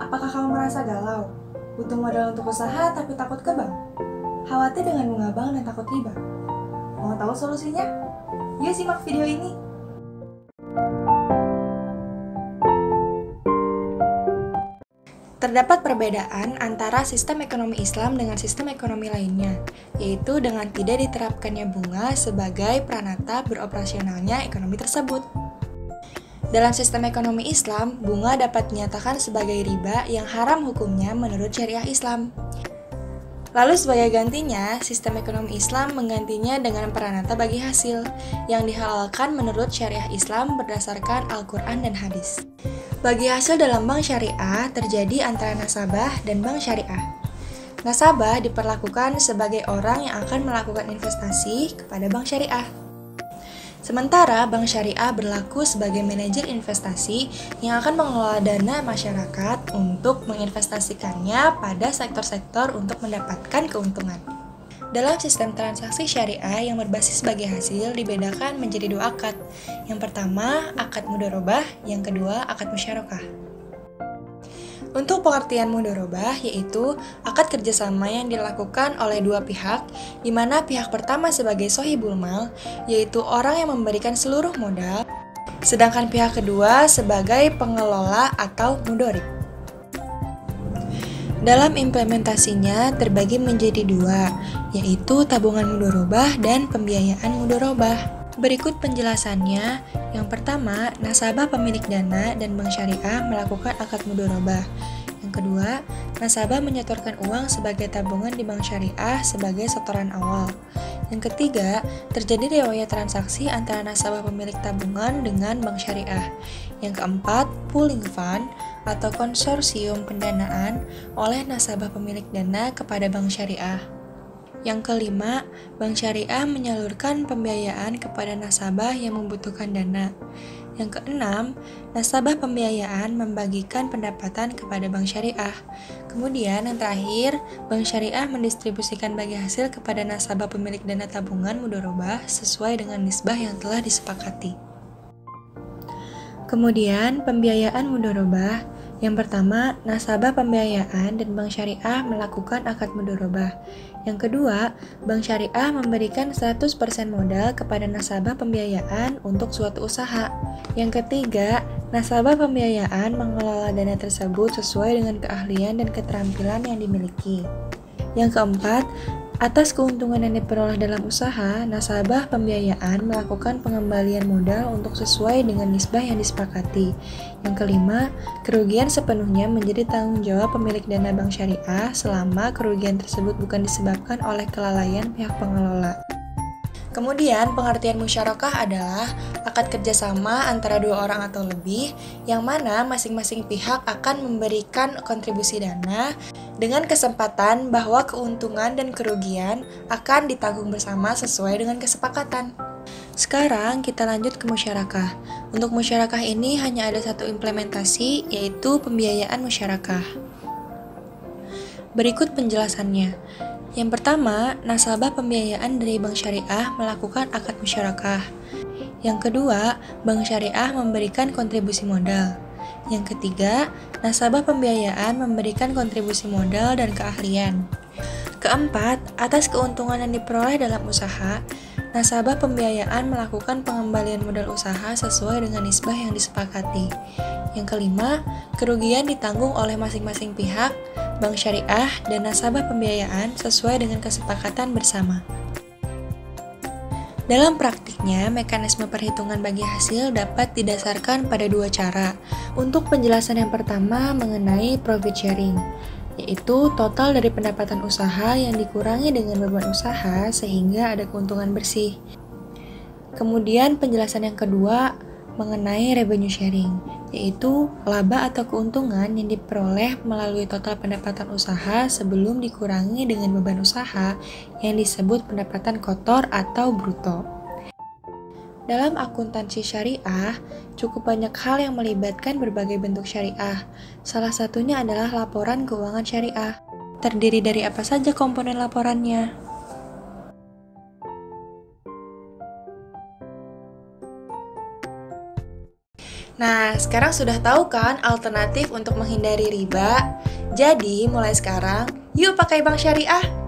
Apakah kamu merasa galau? Butuh modal untuk usaha tapi takut ke bank? Khawatir dengan bunga bank dan takut riba? Mau tahu solusinya? Yuk simak video ini. Terdapat perbedaan antara sistem ekonomi Islam dengan sistem ekonomi lainnya, yaitu dengan tidak diterapkannya bunga sebagai peranata beroperasionalnya ekonomi tersebut. Dalam sistem ekonomi Islam, bunga dapat dinyatakan sebagai riba yang haram hukumnya menurut syariah Islam. Lalu sebagai gantinya, sistem ekonomi Islam menggantinya dengan peranata bagi hasil, yang dihalalkan menurut syariah Islam berdasarkan Al-Quran dan hadis. Bagi hasil dalam bank syariah terjadi antara nasabah dan bank syariah. Nasabah diperlakukan sebagai orang yang akan melakukan investasi kepada bank syariah. Sementara bank syariah berlaku sebagai manajer investasi yang akan mengelola dana masyarakat untuk menginvestasikannya pada sektor-sektor untuk mendapatkan keuntungan. Dalam sistem transaksi syariah yang berbasis bagi hasil dibedakan menjadi dua akad. Yang pertama, akad mudharabah, yang kedua, akad musyarakah. Untuk pengertian mudharabah yaitu akad kerjasama yang dilakukan oleh dua pihak, di mana pihak pertama sebagai sohibul mal, yaitu orang yang memberikan seluruh modal, sedangkan pihak kedua sebagai pengelola atau mudharib. Dalam implementasinya terbagi menjadi dua, yaitu tabungan mudharabah dan pembiayaan mudharabah. Berikut penjelasannya. Yang pertama, nasabah pemilik dana dan bank syariah melakukan akad mudharabah. Yang kedua, nasabah menyetorkan uang sebagai tabungan di bank syariah sebagai setoran awal. Yang ketiga, terjadi riwayat transaksi antara nasabah pemilik tabungan dengan bank syariah. Yang keempat, pooling fund atau konsorsium pendanaan oleh nasabah pemilik dana kepada bank syariah. Yang kelima, bank syariah menyalurkan pembiayaan kepada nasabah yang membutuhkan dana. Yang keenam, nasabah pembiayaan membagikan pendapatan kepada bank syariah. Kemudian yang terakhir, bank syariah mendistribusikan bagi hasil kepada nasabah pemilik dana tabungan mudharabah sesuai dengan nisbah yang telah disepakati. Kemudian, pembiayaan mudharabah. Yang pertama, nasabah pembiayaan dan bank syariah melakukan akad mudharabah. Yang kedua, bank syariah memberikan 100% modal kepada nasabah pembiayaan untuk suatu usaha. Yang ketiga, nasabah pembiayaan mengelola dana tersebut sesuai dengan keahlian dan keterampilan yang dimiliki. Yang keempat, atas keuntungan yang diperoleh dalam usaha, nasabah pembiayaan melakukan pengembalian modal untuk sesuai dengan nisbah yang disepakati. Yang kelima, kerugian sepenuhnya menjadi tanggung jawab pemilik dana bank syariah selama kerugian tersebut bukan disebabkan oleh kelalaian pihak pengelola. Kemudian, pengertian musyarakah adalah akad kerjasama antara dua orang atau lebih, yang mana masing-masing pihak akan memberikan kontribusi dana dengan kesempatan bahwa keuntungan dan kerugian akan ditanggung bersama sesuai dengan kesepakatan. Sekarang kita lanjut ke musyarakah. Untuk musyarakah ini hanya ada satu implementasi, yaitu pembiayaan musyarakah. Berikut penjelasannya. Yang pertama, nasabah pembiayaan dari bank syariah melakukan akad musyarakah. Yang kedua, bank syariah memberikan kontribusi modal. Yang ketiga, nasabah pembiayaan memberikan kontribusi modal dan keahlian. Keempat, atas keuntungan yang diperoleh dalam usaha, nasabah pembiayaan melakukan pengembalian modal usaha sesuai dengan nisbah yang disepakati. Yang kelima, kerugian ditanggung oleh masing-masing pihak, bank syariah, dan nasabah pembiayaan sesuai dengan kesepakatan bersama. Dalam praktiknya, mekanisme perhitungan bagi hasil dapat didasarkan pada dua cara. Untuk penjelasan yang pertama mengenai profit sharing, yaitu total dari pendapatan usaha yang dikurangi dengan beban usaha sehingga ada keuntungan bersih. Kemudian penjelasan yang kedua mengenai revenue sharing, yaitu laba atau keuntungan yang diperoleh melalui total pendapatan usaha sebelum dikurangi dengan beban usaha yang disebut pendapatan kotor atau bruto. Dalam akuntansi syariah, cukup banyak hal yang melibatkan berbagai bentuk syariah. Salah satunya adalah laporan keuangan syariah. Terdiri dari apa saja komponen laporannya? Nah, sekarang sudah tahu kan alternatif untuk menghindari riba? Jadi, mulai sekarang, yuk pakai bank syariah.